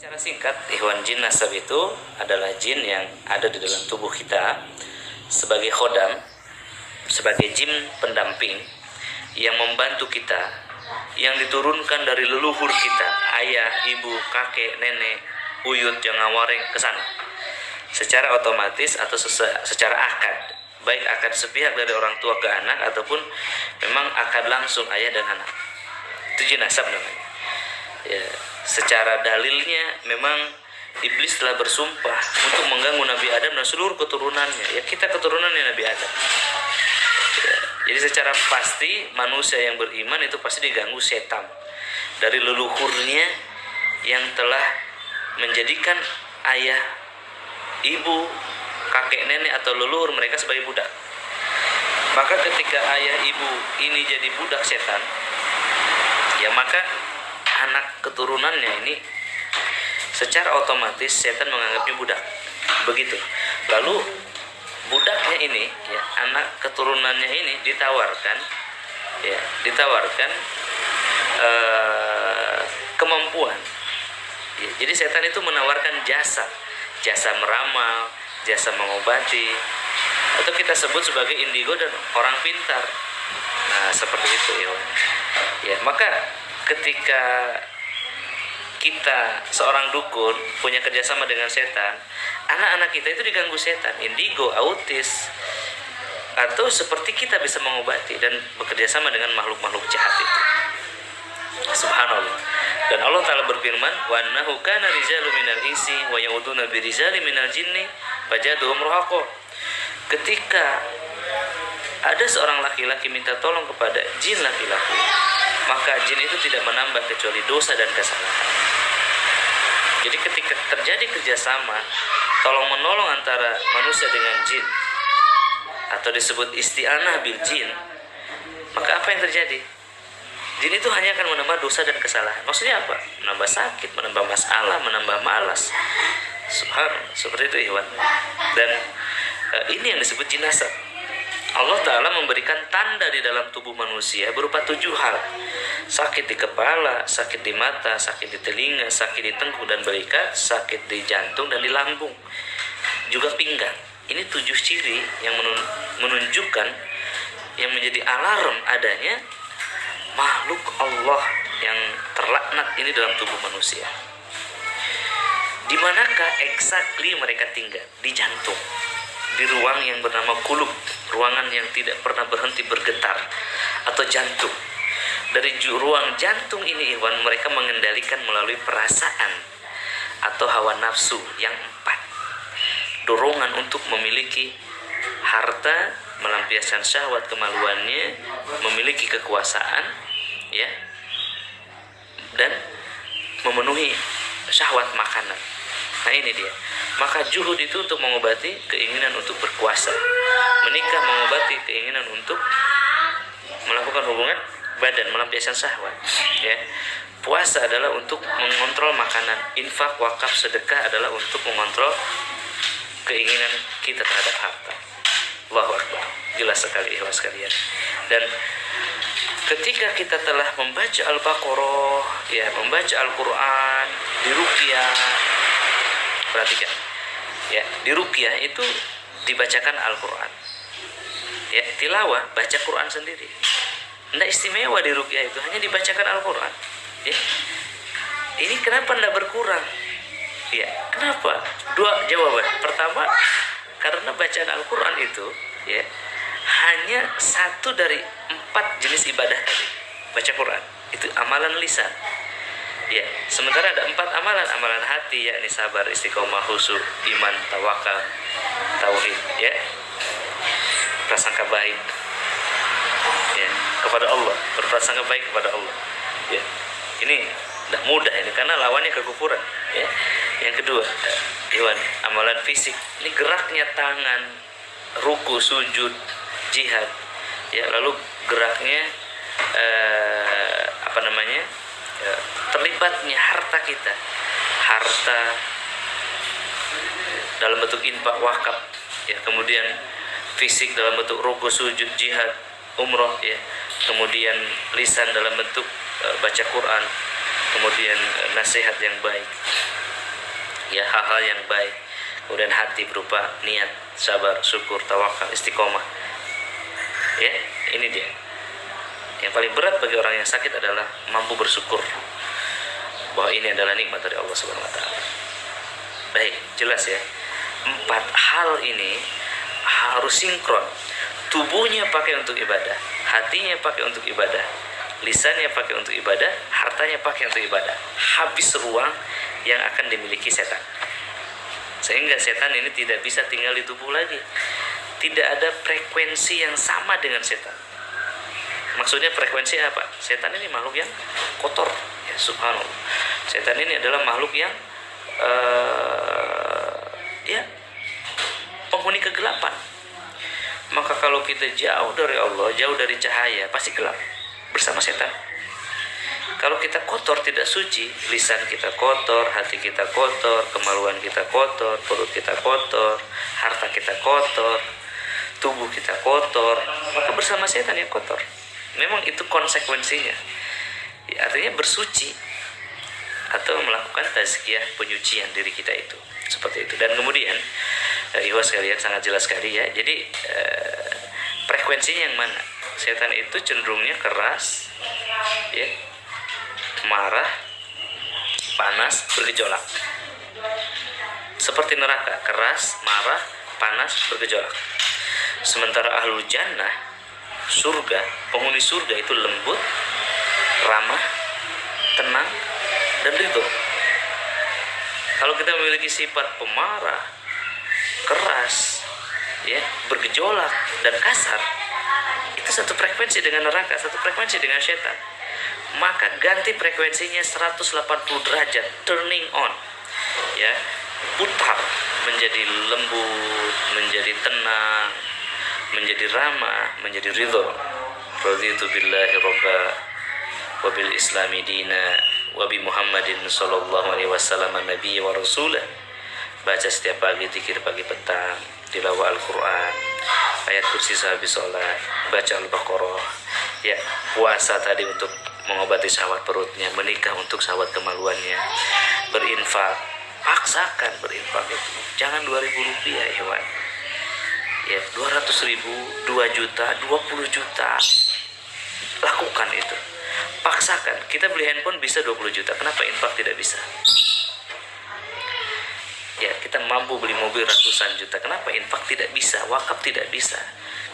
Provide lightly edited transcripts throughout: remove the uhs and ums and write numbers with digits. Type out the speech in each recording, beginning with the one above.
Secara singkat, ikhwan, jin nasab itu adalah jin yang ada di dalam tubuh kita sebagai khodam, sebagai jin pendamping yang membantu kita, yang diturunkan dari leluhur kita, ayah, ibu, kakek, nenek, uyut, jangawareng ke sana. Secara otomatis atau secara akad, baik akad sepihak dari orang tua ke anak ataupun memang akad langsung ayah dan anak. Itu jin nasab namanya. Ya, secara dalilnya memang iblis telah bersumpah untuk mengganggu Nabi Adam dan seluruh keturunannya. Ya, kita keturunannya Nabi Adam. Ya, jadi secara pasti manusia yang beriman itu pasti diganggu setan dari leluhurnya yang telah menjadikan ayah, ibu, kakek, nenek atau leluhur mereka sebagai budak. Maka ketika ayah ibu ini jadi budak setan, ya maka anak keturunannya ini secara otomatis setan menganggapnya budak. Begitu. Lalu budaknya ini, ya, anak keturunannya ini ditawarkan kemampuan. Ya, jadi setan itu menawarkan jasa meramal, jasa mengobati, atau kita sebut sebagai indigo dan orang pintar. Nah, seperti itu, ya. Maka ketika kita seorang dukun punya kerjasama dengan setan, anak-anak kita itu diganggu setan, indigo, autis, atau seperti kita bisa mengobati dan bekerjasama dengan makhluk-makhluk jahat itu. Subhanallah. Dan Allah Ta'ala berfirman, wa annahu kana rijalu minal insi wa ya'uduna birijali minal jinni fajaduhum ruhaqo. Ketika ada seorang laki-laki minta tolong kepada jin laki-laki, maka jin itu tidak menambah kecuali dosa dan kesalahan. Jadi ketika terjadi kerjasama tolong menolong antara manusia dengan jin atau disebut isti'anah bil jin, maka apa yang terjadi? Jin itu hanya akan menambah dosa dan kesalahan. Maksudnya apa? Menambah sakit, menambah masalah, menambah malas. Subhanallah, seperti itu, ikhwan. Dan ini yang disebut jin nasab. Allah Ta'ala memberikan tanda di dalam tubuh manusia berupa 7 hal. Sakit di kepala, sakit di mata, sakit di telinga, sakit di tengkuk dan belikat, sakit di jantung dan di lambung, juga pinggang. Ini 7 ciri yang menunjukkan, yang menjadi alarm adanya makhluk Allah yang terlaknat ini dalam tubuh manusia. Di manakah exactly mereka tinggal? Di jantung, di ruang yang bernama kulub, ruangan yang tidak pernah berhenti bergetar, atau jantung. Dari ruang jantung ini, ikhwan, mereka mengendalikan melalui perasaan atau hawa nafsu yang 4. Dorongan untuk memiliki harta, melampiaskan syahwat kemaluannya, memiliki kekuasaan, ya, dan memenuhi syahwat makanan. Nah, ini dia. Maka juhud itu untuk mengobati keinginan untuk berkuasa. Menikah mengobati keinginan untuk melakukan hubungan badan, melampiaskan syahwat, ya. Puasa adalah untuk mengontrol makanan. Infak, wakaf, sedekah adalah untuk mengontrol keinginan kita terhadap harta. Allahu Akbar. Jelas sekali, ikhwan sekalian. Dan ketika kita telah membaca Al-Baqarah, ya, membaca Al-Quran, diruqyah, perhatikan, ya, diruqyah itu dibacakan Al-Quran, ya, tilawah, baca Quran sendiri. Tidak istimewa di ruqyah itu, hanya dibacakan Al-Quran, ya. Ini kenapa tidak berkurang? Ya, kenapa? 2 jawaban. Pertama, karena bacaan Al-Quran itu, ya, hanya 1 dari 4 jenis ibadah tadi. Baca Quran itu amalan lisan, ya. Sementara ada 4 amalan hati, yakni sabar, istiqomah, khusyuk, iman, tawakal, tauhid, ya, prasangka baik, ya, kepada Allah, berprasangka baik kepada Allah, ya. Ini tidak mudah ini karena lawannya kekufuran, ya. Yang kedua, iwan, amalan fisik, ini geraknya tangan, ruku, sujud, jihad, ya. Lalu geraknya terlibatnya harta kita, harta dalam bentuk infak, wakaf, ya. Kemudian fisik dalam bentuk ruku, sujud, jihad, umroh, ya. Kemudian lisan dalam bentuk baca Quran, kemudian nasihat yang baik. ya, hal-hal yang baik. Kemudian hati berupa niat, sabar, syukur, tawakal, istiqomah. Ya, ini dia. Yang paling berat bagi orang yang sakit adalah mampu bersyukur bahwa ini adalah nikmat dari Allah Subhanahu wa taala. Baik, jelas ya. 4 hal ini harus sinkron. Tubuhnya pakai untuk ibadah, hatinya pakai untuk ibadah, lisannya pakai untuk ibadah, hartanya pakai untuk ibadah. Habis ruang yang akan dimiliki setan. Sehingga setan ini tidak bisa tinggal di tubuh lagi. Tidak ada frekuensi yang sama dengan setan. Maksudnya frekuensi apa? Setan ini makhluk yang kotor, ya, subhanallah. Setan ini adalah makhluk yang ya, penghuni kegelapan. Maka kalau kita jauh dari Allah, jauh dari cahaya, pasti gelap bersama setan. Kalau kita kotor, tidak suci, lisan kita kotor, hati kita kotor, kemaluan kita kotor, perut kita kotor, harta kita kotor, tubuh kita kotor, maka bersama setan yang kotor. Memang itu konsekuensinya. Ya, artinya bersuci atau melakukan tazkiyah, penyucian diri kita itu. Seperti itu. Dan kemudian ikhwas sekalian, sangat jelas sekali ya. Jadi frekuensinya yang mana? Setan itu cenderungnya keras, ya, marah, panas, bergejolak. Seperti neraka, keras, marah, panas, bergejolak. Sementara ahlul jannah, surga, penghuni surga itu lembut, ramah, tenang, dan ridho. Kalau kita memiliki sifat pemarah, keras, ya, bergejolak, dan kasar, itu satu frekuensi dengan neraka, satu frekuensi dengan setan. Maka ganti frekuensinya 180 derajat, turning on, ya, putar menjadi lembut, menjadi tenang, menjadi ramah, menjadi ridho. Raditu billahi robba wa bil islami dina wa bi Muhammadin sallallahu alaihi wasallam nabi wa rasulah. Baca setiap pagi, zikir pagi petang, tilawah Al-Quran, ayat kursi sehabis sholat, baca Al-Baqarah, ya, puasa tadi untuk mengobati syahwat perutnya, menikah untuk syahwat kemaluannya, berinfak, paksakan berinfak itu, jangan 2.000 rupiah, hewan, ya, 200.000, 2 juta, 20 juta, lakukan itu, paksakan. Kita beli handphone bisa 20 juta, kenapa infak tidak bisa? Ya, kita mampu beli mobil ratusan juta, kenapa infak tidak bisa, wakaf tidak bisa?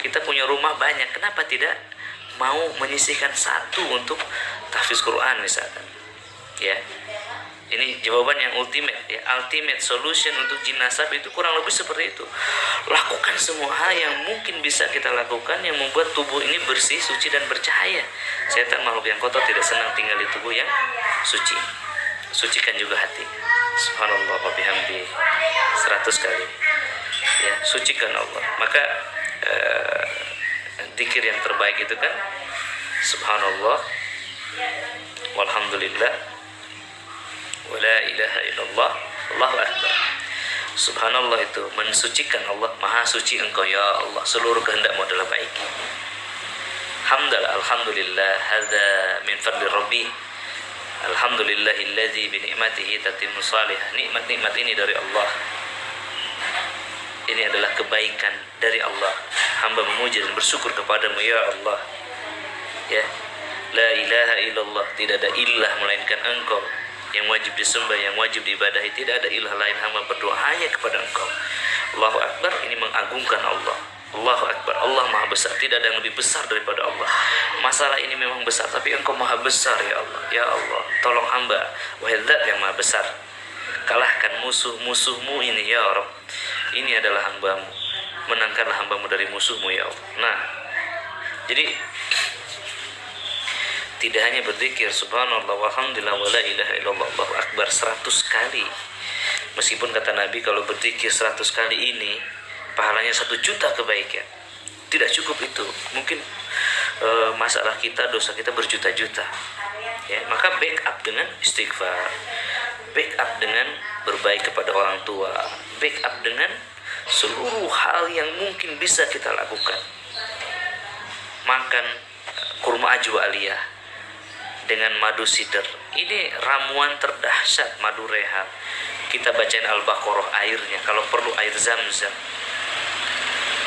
Kita punya rumah banyak, kenapa tidak mau menyisihkan satu untuk tahfiz Quran misalkan? Ya, ini jawaban yang ultimate, ya, ultimate solution untuk jin nasab itu kurang lebih seperti itu. Lakukan semua hal yang mungkin bisa kita lakukan yang membuat tubuh ini bersih, suci, dan bercahaya. Setan makhluk yang kotor tidak senang tinggal di tubuh yang suci. Sucikan juga hati. Subhanallah wa bihamdi 100 kali. Ya, sucikan Allah. Maka zikir yang terbaik itu kan subhanallah walhamdulillah wala ilaha illallah Allahu akbar. Subhanallah itu mensucikan Allah, maha suci engkau ya Allah, seluruh kehendakmu adalah baik. Hamdalah, alhamdulillah, hadza min fadli rabbi, alhamdulillahilladzi bi ni'matihi tatimmu salihah. Nikmat-nikmat ini dari Allah, ini adalah kebaikan dari Allah. Hamba memuji dan bersyukur kepadamu ya Allah, ya. La ilaha illallah, tidak ada ilah melainkan engkau yang wajib disembah, yang wajib diibadahi. Tidak ada ilah lain, hamba berdoa hanya kepada engkau. Allahu akbar, ini mengagungkan Allah. Allahu akbar, Allah maha besar, tidak ada yang lebih besar daripada Allah. Masalah ini memang besar, tapi engkau maha besar ya Allah. Ya Allah, tolong hamba, wahai Zat yang maha besar, kalahkan musuh-musuhmu ini ya Rabb. Ini adalah hambamu, menangkanlah hambamu dari musuhmu ya Allah. Nah, jadi tidak hanya berzikir subhanallah walhamdulillah wala ilaha illallah Allahu akbar 100 kali. Meskipun kata Nabi kalau berzikir 100 kali ini pahalanya 1 juta kebaikan. Tidak cukup itu. Mungkin masalah kita, dosa kita berjuta-juta. Ya, maka backup dengan istighfar, backup dengan berbaik kepada orang tua, backup dengan seluruh hal yang mungkin bisa kita lakukan. Makan kurma ajwa aliyah, dengan madu sidr. Ini ramuan terdahsyat, madu rehat. Kita bacain Al-Baqarah airnya, kalau perlu air Zam-Zam.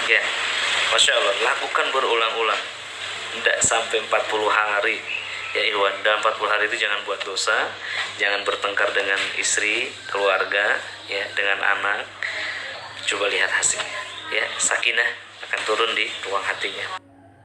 Ya, Masya Allah, lakukan berulang-ulang. Tidak sampai 40 hari. Ya Iwan, dalam 40 hari itu jangan buat dosa, jangan bertengkar dengan istri, keluarga, ya, dengan anak. Coba lihat hasilnya. Ya, sakinah akan turun di ruang hatinya.